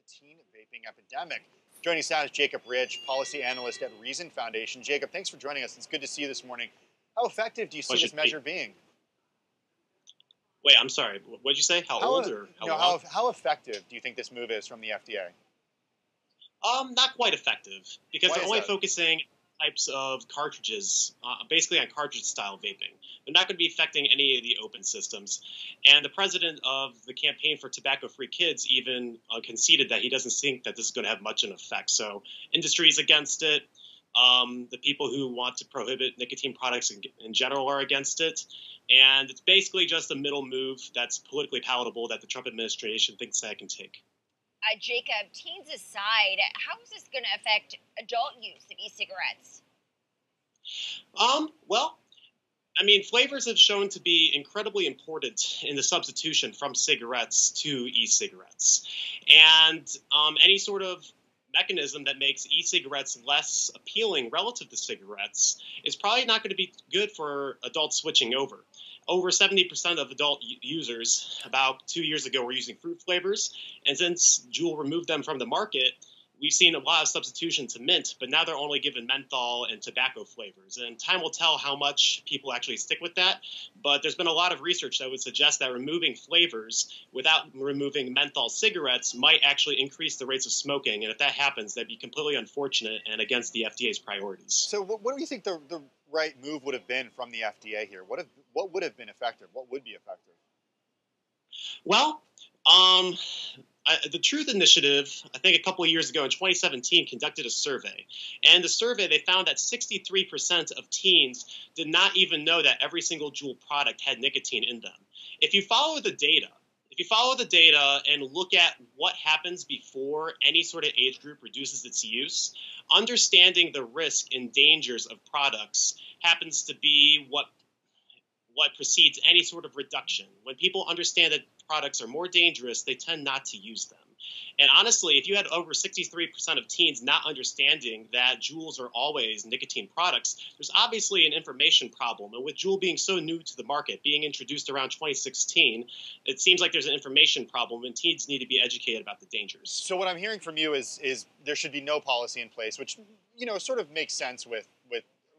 teen vaping epidemic. Joining us now is Jacob Rich, policy analyst at Reason Foundation. Jacob, thanks for joining us. It's good to see you this morning. How effective do you see this measure being? Wait, I'm sorry. What did you say? How old or how long? How effective do you think this move is from the FDA? Not quite effective, because they're only focusing types of cartridges, basically on cartridge-style vaping. They're not going to be affecting any of the open systems. And the president of the Campaign for Tobacco-Free Kids even conceded that he doesn't think that this is going to have much of an effect. So industry is against it. The people who want to prohibit nicotine products in general are against it. And it's basically just a middle move that's politically palatable that the Trump administration thinks that it can take. Jacob, teens aside, how is this going to affect adult use of e-cigarettes? Well, I mean, flavors have shown to be incredibly important in the substitution from cigarettes to e-cigarettes. And any sort of mechanism that makes e-cigarettes less appealing relative to cigarettes is probably not going to be good for adults switching over. Over 70% of adult users about 2 years ago were using fruit flavors, and since Juul removed them from the market, we've seen a lot of substitution to mint, but now they're only given menthol and tobacco flavors. And time will tell how much people actually stick with that, but there's been a lot of research that would suggest that removing flavors without removing menthol cigarettes might actually increase the rates of smoking, and if that happens, that'd be completely unfortunate and against the FDA's priorities. So what do you think the right move would have been from the FDA here? What would have been effective? What would be effective? Well, the Truth Initiative, I think a couple of years ago in 2017, conducted a survey. And the survey, they found that 63% of teens did not even know that every single Juul product had nicotine in them. If you follow the data and look at what happens before any sort of age group reduces its use, understanding the risk and dangers of products happens to be what precedes any sort of reduction. When people understand that products are more dangerous, they tend not to use them. And honestly, if you had over 63% of teens not understanding that Juuls are always nicotine products, there's obviously an information problem. And with Juul being so new to the market, being introduced around 2016, it seems like there's an information problem, and teens need to be educated about the dangers. So what I'm hearing from you is there should be no policy in place, which sort of makes sense with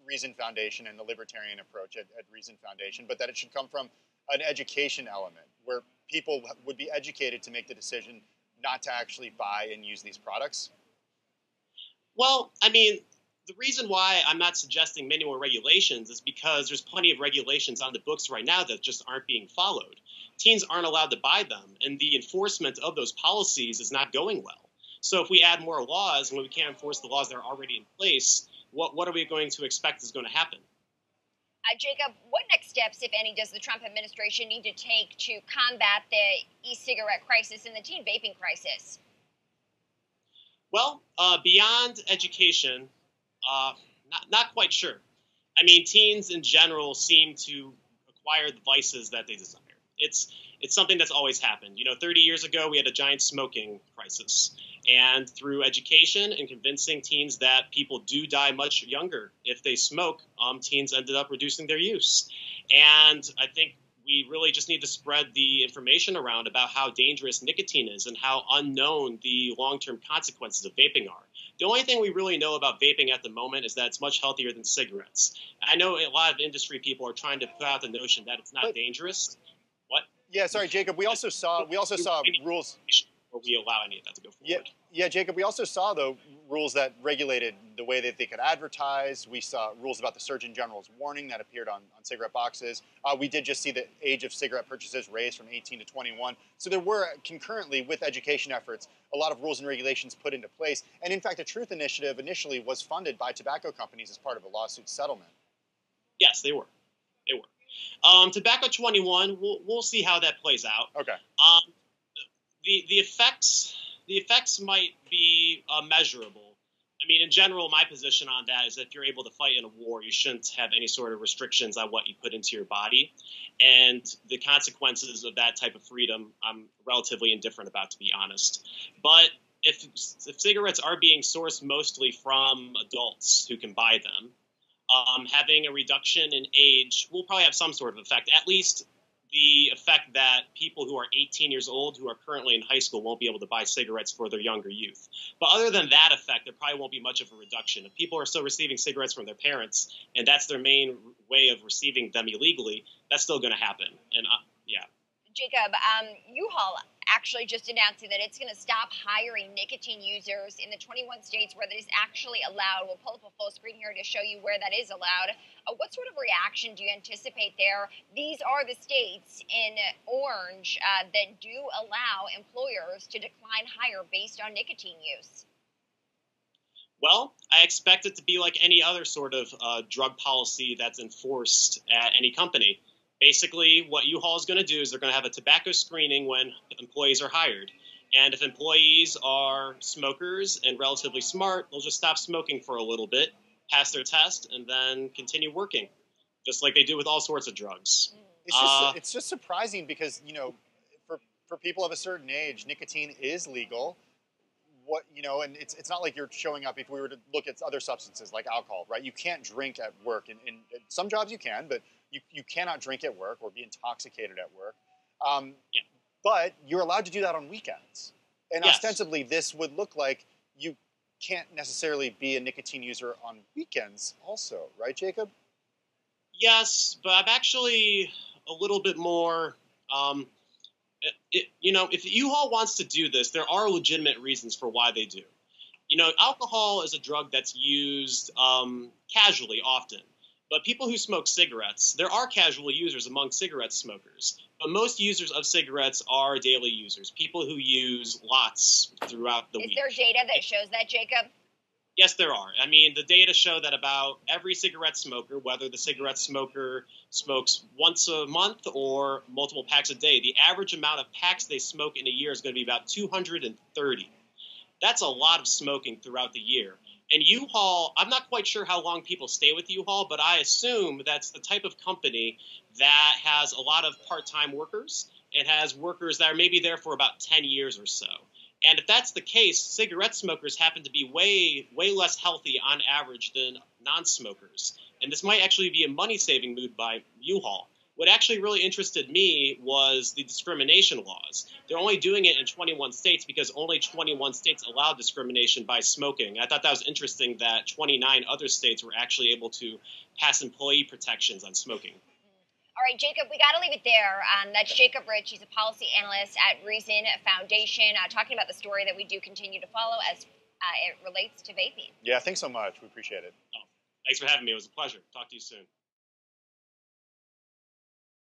Reason Foundation and the libertarian approach at Reason Foundation, but that it should come from an education element where people would be educated to make the decision not to actually buy and use these products? Well, I mean, the reason why I'm not suggesting many more regulations is because there's plenty of regulations on the books right now that just aren't being followed. Teens aren't allowed to buy them, and the enforcement of those policies is not going well. So if we add more laws and we can't enforce the laws that are already in place, what are we going to expect is going to happen? Jacob, what next steps, if any, does the Trump administration need to take to combat the e-cigarette crisis and the teen vaping crisis? Well, beyond education, not quite sure. I mean, teens in general seem to acquire the vices that they desire. It's something that's always happened. 30 years ago, we had a giant smoking crisis. And through education and convincing teens that people do die much younger if they smoke, teens ended up reducing their use. And I think we really just need to spread the information around about how dangerous nicotine is and how unknown the long-term consequences of vaping are. The only thing we really know about vaping at the moment is that it's much healthier than cigarettes. I know a lot of industry people are trying to put out the notion that it's not dangerous. What? Yeah, sorry, Jacob. We also saw rules. Or we allow any of that to go forward. Yeah, Jacob. We also saw, though, rules that regulated the way that they could advertise. We saw rules about the Surgeon General's warning that appeared on cigarette boxes. We did just see the age of cigarette purchases raised from 18 to 21. So there were, concurrently with education efforts, a lot of rules and regulations put into place. And in fact, the Truth Initiative initially was funded by tobacco companies as part of a lawsuit settlement. Yes, they were. Tobacco 21, we'll see how that plays out. Okay. The effects might be measurable. I mean, in general, my position on that is that if you're able to fight in a war, you shouldn't have any sort of restrictions on what you put into your body. And the consequences of that type of freedom, I'm relatively indifferent about, to be honest. But if cigarettes are being sourced mostly from adults who can buy them, having a reduction in age will probably have some sort of effect, at least the effect that people who are 18 years old who are currently in high school won't be able to buy cigarettes for their younger youth. But other than that effect, there probably won't be much of a reduction. If people are still receiving cigarettes from their parents, and that's their main way of receiving them illegally, that's still going to happen. And yeah. Jacob, U-Haul actually just announcing that it's going to stop hiring nicotine users in the 21 states where that is actually allowed. We'll pull up a full screen here to show you where that is allowed. What sort of reaction do you anticipate there? These are the states in orange that do allow employers to decline hire based on nicotine use. Well, I expect it to be like any other sort of drug policy that's enforced at any company. Basically, what U-Haul is going to do is they're going to have a tobacco screening when employees are hired. And if employees are smokers and relatively smart, they'll just stop smoking for a little bit, pass their test, and then continue working, just like they do with all sorts of drugs. It's just surprising because, you know, for people of a certain age, nicotine is legal. And it's not like you're showing up. If we were to look at other substances like alcohol, right? You can't drink at work. In some jobs you can, but you cannot drink at work or be intoxicated at work. Yeah. But you're allowed to do that on weekends. And Yes. ostensibly, this would look like you can't necessarily be a nicotine user on weekends also, right, Jacob? Yes, but I'm actually a little bit more if U-Haul wants to do this, there are legitimate reasons for why they do. Alcohol is a drug that's used casually often. But people who smoke cigarettes, there are casual users among cigarette smokers. But most users of cigarettes are daily users, people who use lots throughout the week. Is there data that shows that, Jacob? Yes, there are. I mean, the data show that about every cigarette smoker, whether the cigarette smoker smokes once a month or multiple packs a day, the average amount of packs they smoke in a year is going to be about 230. That's a lot of smoking throughout the year. And U-Haul, I'm not quite sure how long people stay with U-Haul, but I assume that's the type of company that has a lot of part-time workers and has workers that are maybe there for about 10 years or so. And if that's the case, cigarette smokers happen to be way less healthy on average than non-smokers. And this might actually be a money-saving move by U-Haul. What actually really interested me was the discrimination laws. They're only doing it in 21 states because only 21 states allow discrimination by smoking. I thought that was interesting that 29 other states were actually able to pass employee protections on smoking. All right, Jacob, we got to leave it there. That's Jacob Rich. He's a policy analyst at Reason Foundation, talking about the story that we do continue to follow as it relates to vaping. Yeah, thanks so much. We appreciate it. Oh, thanks for having me. It was a pleasure. Talk to you soon.